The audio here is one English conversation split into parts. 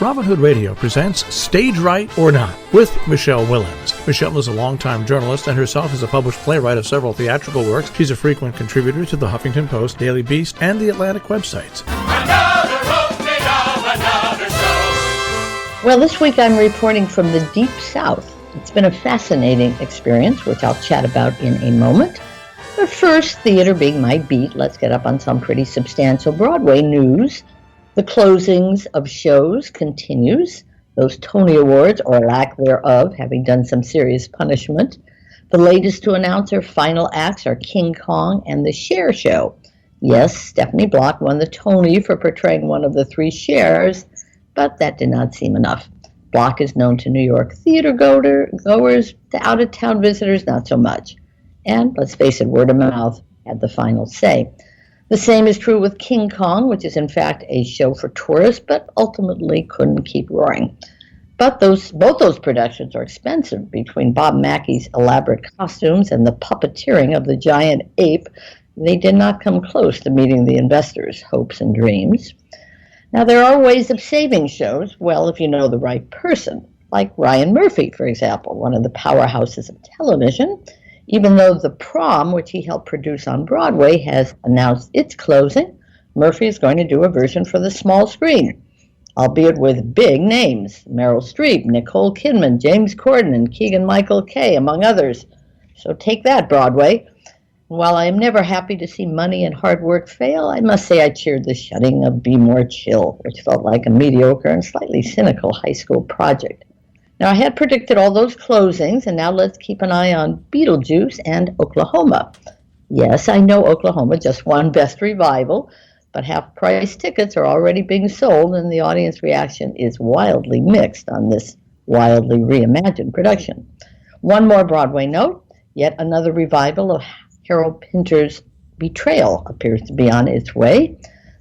Robin Hood Radio presents Stage Right or Not with Michele Willens. Michele is a longtime journalist and herself is a published playwright of several theatrical works. She's a frequent contributor to the Huffington Post, Daily Beast, and the Atlantic websites. Another show. Well, this week I'm reporting from the Deep South. It's been a fascinating experience, which I'll chat about in a moment. But first, theater being my beat, let's get up on some pretty substantial Broadway news. The closings of shows continues, those Tony Awards, or lack thereof, having done some serious punishment. The latest to announce their final acts are King Kong and the CHER show. Yes, Stephanie Block won the Tony for portraying one of the three CHERs, but that did not seem enough. Block is known to New York theater goers, to out-of-town visitors, not so much. And, let's face it, word of mouth had the final say. The same is true with King Kong, which is in fact a show for tourists, but ultimately couldn't keep roaring. But both those productions are expensive. Between Bob Mackey's elaborate costumes and the puppeteering of the giant ape, they did not come close to meeting the investors' hopes and dreams. Now, there are ways of saving shows, well, if you know the right person, like Ryan Murphy, for example, one of the powerhouses of television. Even though The Prom, which he helped produce on Broadway, has announced its closing, Murphy is going to do a version for the small screen, albeit with big names: Meryl Streep, Nicole Kidman, James Corden, and Keegan-Michael Kay, among others. So take that, Broadway. While I am never happy to see money and hard work fail, I must say I cheered the shutting of Be More Chill, which felt like a mediocre and slightly cynical high school project. Now, I had predicted all those closings, and now let's keep an eye on Beetlejuice and Oklahoma. Yes, I know Oklahoma just won Best Revival, but half-price tickets are already being sold, and the audience reaction is wildly mixed on this wildly reimagined production. One more Broadway note: yet another revival of Harold Pinter's Betrayal appears to be on its way.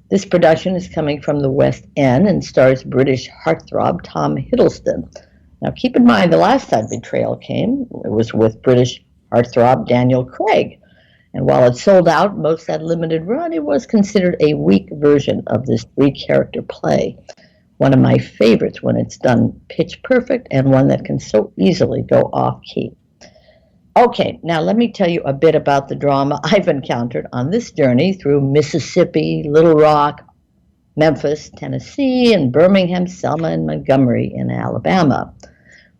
This production is coming from the West End and stars British heartthrob Tom Hiddleston. Now, keep in mind, the last time Betrayal came, it was with British heartthrob Daniel Craig. And while it sold out most that limited run, it was considered a weak version of this three-character play. One of my favorites when it's done pitch perfect, and one that can so easily go off-key. Okay, now let me tell you a bit about the drama I've encountered on this journey through Mississippi, Little Rock, Memphis, Tennessee, and Birmingham, Selma, and Montgomery in Alabama.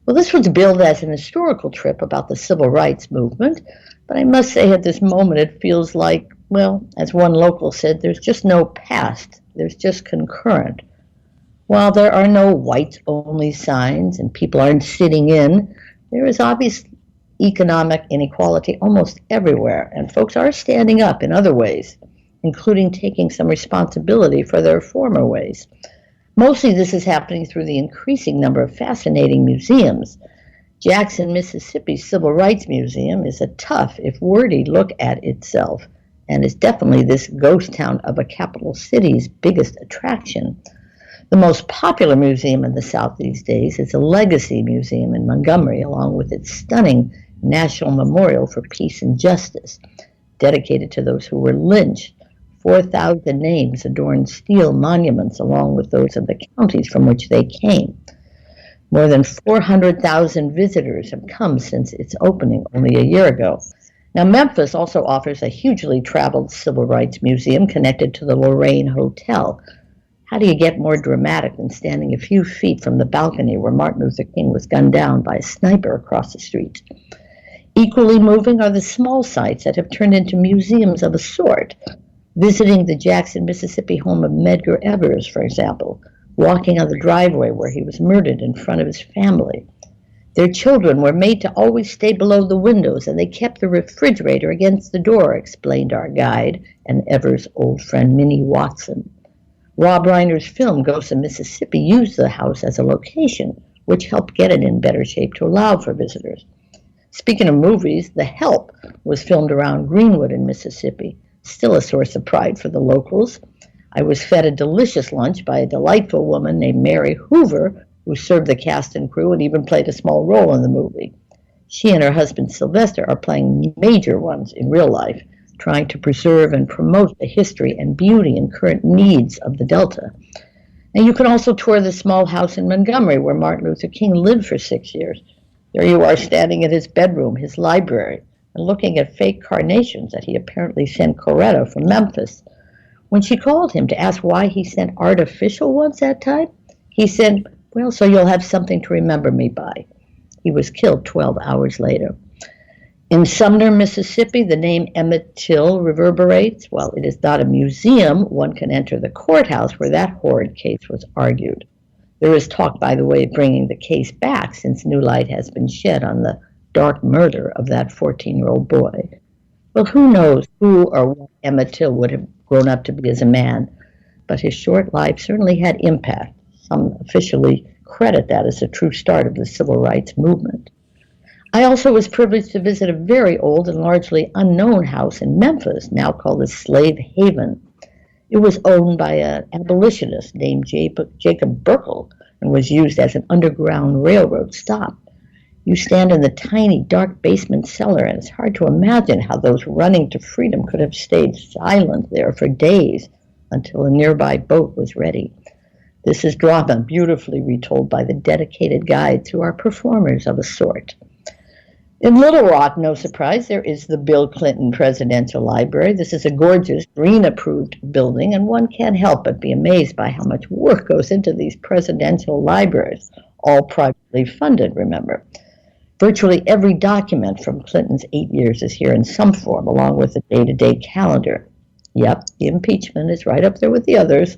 Well, this was billed as an historical trip about the civil rights movement, but I must say at this moment it feels like, well, as one local said, there's just no past, there's just concurrent. While there are no whites-only signs and people aren't sitting in, there is obvious economic inequality almost everywhere, and folks are standing up in other ways, including taking some responsibility for their former ways. Mostly this is happening through the increasing number of fascinating museums. Jackson, Mississippi's Civil Rights Museum is a tough, if wordy, look at itself, and is definitely this ghost town of a capital city's biggest attraction. The most popular museum in the South these days is a Legacy Museum in Montgomery, along with its stunning National Memorial for Peace and Justice, dedicated to those who were lynched. 4,000 names adorn steel monuments along with those of the counties from which they came. More than 400,000 visitors have come since its opening only a year ago. Now, Memphis also offers a hugely traveled civil rights museum connected to the Lorraine Hotel. How do you get more dramatic than standing a few feet from the balcony where Martin Luther King was gunned down by a sniper across the street? Equally moving are the small sites that have turned into museums of a sort. Visiting the Jackson, Mississippi home of Medgar Evers, for example, walking on the driveway where he was murdered in front of his family. Their children were made to always stay below the windows, and they kept the refrigerator against the door, explained our guide and Evers' old friend Minnie Watson. Rob Reiner's film Ghosts of Mississippi used the house as a location, which helped get it in better shape to allow for visitors. Speaking of movies, The Help was filmed around Greenwood in Mississippi, still a source of pride for the locals. I was fed a delicious lunch by a delightful woman named Mary Hoover, who served the cast and crew and even played a small role in the movie. She and her husband Sylvester are playing major ones in real life, trying to preserve and promote the history and beauty and current needs of the Delta. And you can also tour the small house in Montgomery where Martin Luther King lived for 6 years. There you are standing in his bedroom, his library, and looking at fake carnations that he apparently sent Coretta from Memphis. When she called him to ask why he sent artificial ones that time, he said, "Well, so you'll have something to remember me by." He was killed 12 hours later. In Sumner, Mississippi, the name Emmett Till reverberates. While it is not a museum, one can enter the courthouse where that horrid case was argued. There is talk, by the way, of bringing the case back since new light has been shed on the dark murder of that 14-year-old boy. Well, who knows who or what Emmett Till would have grown up to be as a man, but his short life certainly had impact. Some officially credit that as the true start of the civil rights movement. I also was privileged to visit a very old and largely unknown house in Memphis, now called the Slave Haven. It was owned by an abolitionist named Jacob Burkle and was used as an underground railroad stop. You stand in the tiny, dark basement cellar, and it's hard to imagine how those running to freedom could have stayed silent there for days until a nearby boat was ready. This is drama beautifully retold by the dedicated guides who are performers of a sort. In Little Rock, no surprise, there is the Bill Clinton Presidential Library. This is a gorgeous, green-approved building, and one can't help but be amazed by how much work goes into these presidential libraries, all privately funded, remember. Virtually every document from Clinton's 8 years is here in some form, along with the day-to-day calendar. Yep, the impeachment is right up there with the others.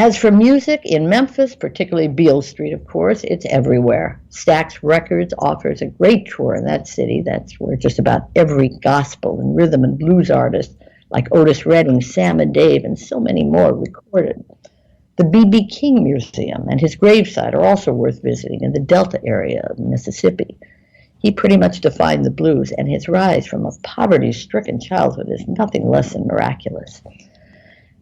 As for music, in Memphis, particularly Beale Street, of course, it's everywhere. Stax Records offers a great tour in that city. That's where just about every gospel and rhythm and blues artist, like Otis Redding, Sam and Dave, and so many more, recorded. The B.B. King Museum and his gravesite are also worth visiting in the Delta area of Mississippi. He pretty much defined the blues, and his rise from a poverty-stricken childhood is nothing less than miraculous.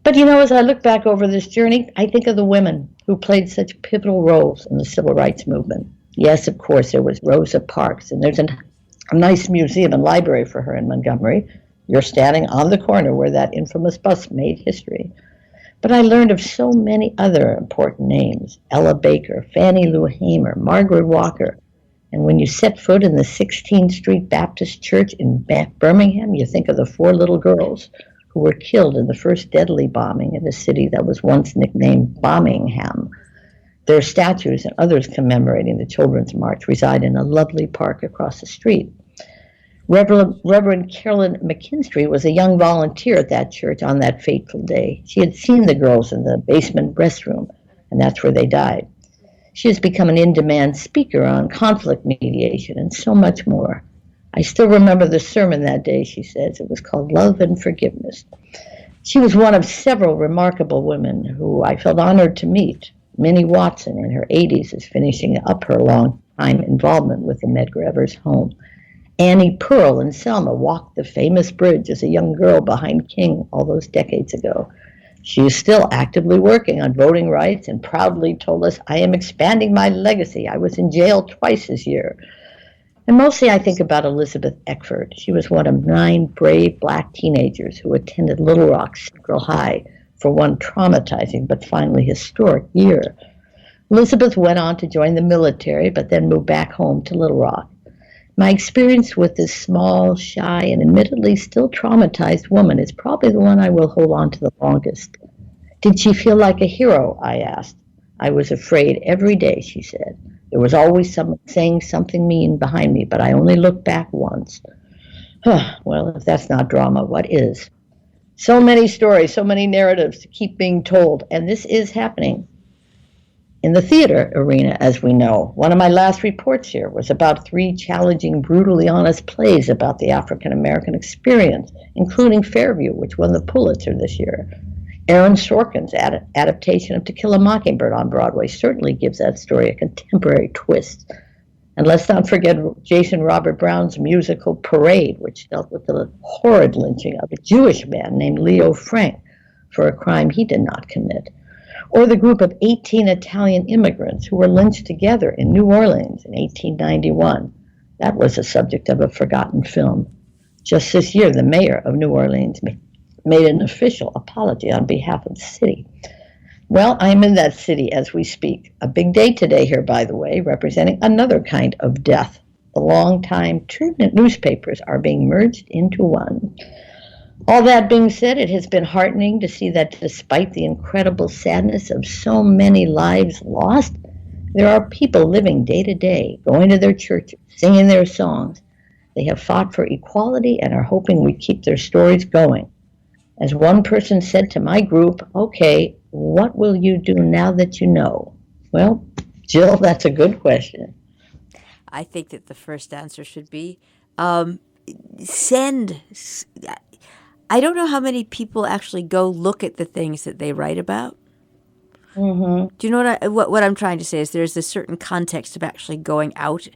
But as I look back over this journey, I think of the women who played such pivotal roles in the civil rights movement. Yes, of course, there was Rosa Parks, and there's a nice museum and library for her in Montgomery. You're standing on the corner where that infamous bus made history. But I learned of so many other important names: Ella Baker, Fannie Lou Hamer, Margaret Walker. And when you set foot in the 16th Street Baptist Church in Birmingham, you think of the 4 little girls who were killed in the first deadly bombing in a city that was once nicknamed Bommingham. Their statues and others commemorating the Children's March reside in a lovely park across the street. Reverend Carolyn McKinstry was a young volunteer at that church on that fateful day. She had seen the girls in the basement restroom, and that's where they died. She has become an in-demand speaker on conflict mediation and so much more. I still remember the sermon that day, she says. It was called Love and Forgiveness. She was one of several remarkable women who I felt honored to meet. Minnie Watson, in her 80s, is finishing up her long-time involvement with the Medgar home. Annie Pearl in Selma walked the famous bridge as a young girl behind King all those decades ago. She is still actively working on voting rights and proudly told us, "I am expanding my legacy. I was in jail twice this year." And mostly I think about Elizabeth Eckford. She was one of 9 brave Black teenagers who attended Little Rock Central High for one traumatizing but finally historic year. Elizabeth went on to join the military, but then moved back home to Little Rock. My experience with this small, shy, and admittedly still traumatized woman is probably the one I will hold on to the longest. Did she feel like a hero? I asked. I was afraid every day, she said. There was always someone saying something mean behind me, but I only looked back once. Well, if that's not drama, what is? So many stories, so many narratives to keep being told, and this is happening in the theater arena, as we know. One of my last reports here was about 3 challenging, brutally honest plays about the African-American experience, including Fairview, which won the Pulitzer this year. Aaron Sorkin's adaptation of To Kill a Mockingbird on Broadway certainly gives that story a contemporary twist. And let's not forget Jason Robert Brown's musical Parade, which dealt with the horrid lynching of a Jewish man named Leo Frank for a crime he did not commit. Or the group of 18 Italian immigrants who were lynched together in New Orleans in 1891. That was the subject of a forgotten film. Just this year, the mayor of New Orleans made an official apology on behalf of the city. Well, I'm in that city as we speak. A big day today here, by the way, representing another kind of death. The long-time Trident newspapers are being merged into one. All that being said, it has been heartening to see that despite the incredible sadness of so many lives lost, there are people living day to day, going to their churches, singing their songs. They have fought for equality and are hoping we keep their stories going. As one person said to my group, okay, what will you do now that you know? Well, Jill, that's a good question. I think that the first answer should be send. I don't know how many people actually go look at the things that they write about. Mm-hmm. Do you know what I'm trying to say is there's a certain context of actually going out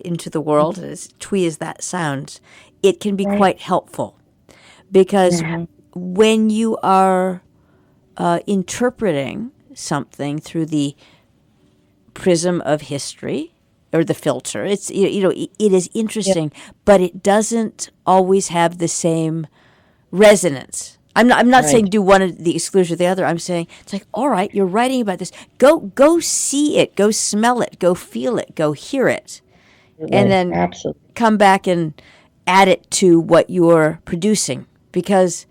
into the world, as twee as that sounds. It can be quite helpful because when you are interpreting something through the prism of history or the filter, it's it is interesting, but it doesn't always have the same resonance. I'm not saying do one at the exclusion of the other. I'm saying it's like, all right, you're writing about this. Go see it. Go smell it. Go feel it. Go hear it. And then come back and add it to what you're producing. Because,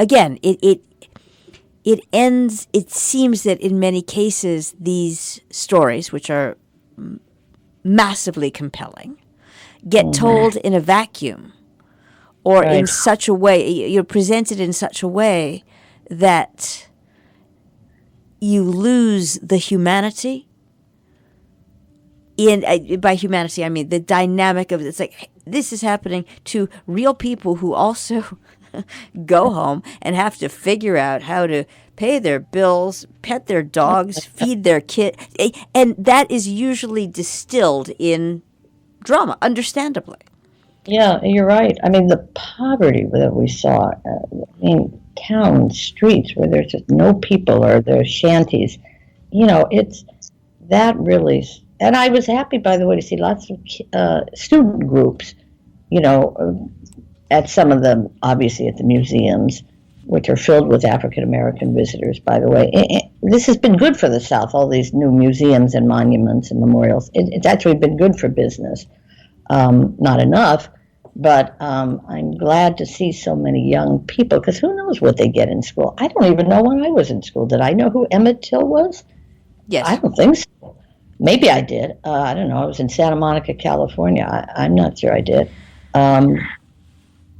again, it seems that in many cases these stories, which are massively compelling, get told in a vacuum. Or in such a way, you're presented in such a way that you lose the humanity. By humanity, I mean the dynamic of it. It's like, this is happening to real people who also go home and have to figure out how to pay their bills, pet their dogs, feed their kid. And that is usually distilled in drama, understandably. Yeah, you're right. I mean, the poverty that we saw, towns, streets where there's just no people or there's shanties, it's that really. And I was happy, by the way, to see lots of student groups, at some of them, obviously at the museums, which are filled with African-American visitors, by the way. This has been good for the South, all these new museums and monuments and memorials. It's actually been good for business. Not enough, but I'm glad to see so many young people, because who knows what they get in school. I don't even know when I was in school. Did I know who Emmett Till was? Yes. I don't think so. Maybe I did. I don't know. I was in Santa Monica, California. I'm not sure I did.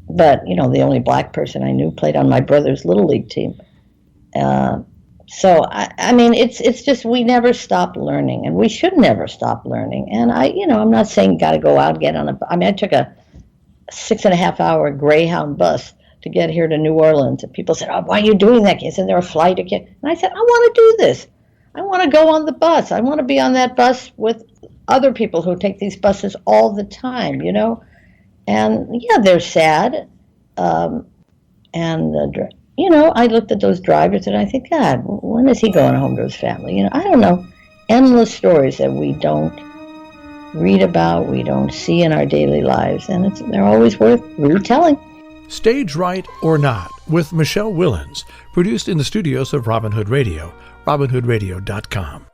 But, the only black person I knew played on my brother's Little League team. So, it's just we never stop learning, and we should never stop learning. And I'm not saying got to go out and get on I took a 6.5-hour Greyhound bus to get here to New Orleans. And people said, oh, why are you doing that? Isn't there a flight again? And I said, I want to do this. I want to go on the bus. I want to be on that bus with other people who take these buses all the time, And, yeah, they're sad. I looked at those drivers and I think, God, when is he going home to his family? I don't know. Endless stories that we don't read about, we don't see in our daily lives, and they're always worth retelling. Stage Right or Not with Michele Willens, produced in the studios of Robin Hood Radio, robinhoodradio.com.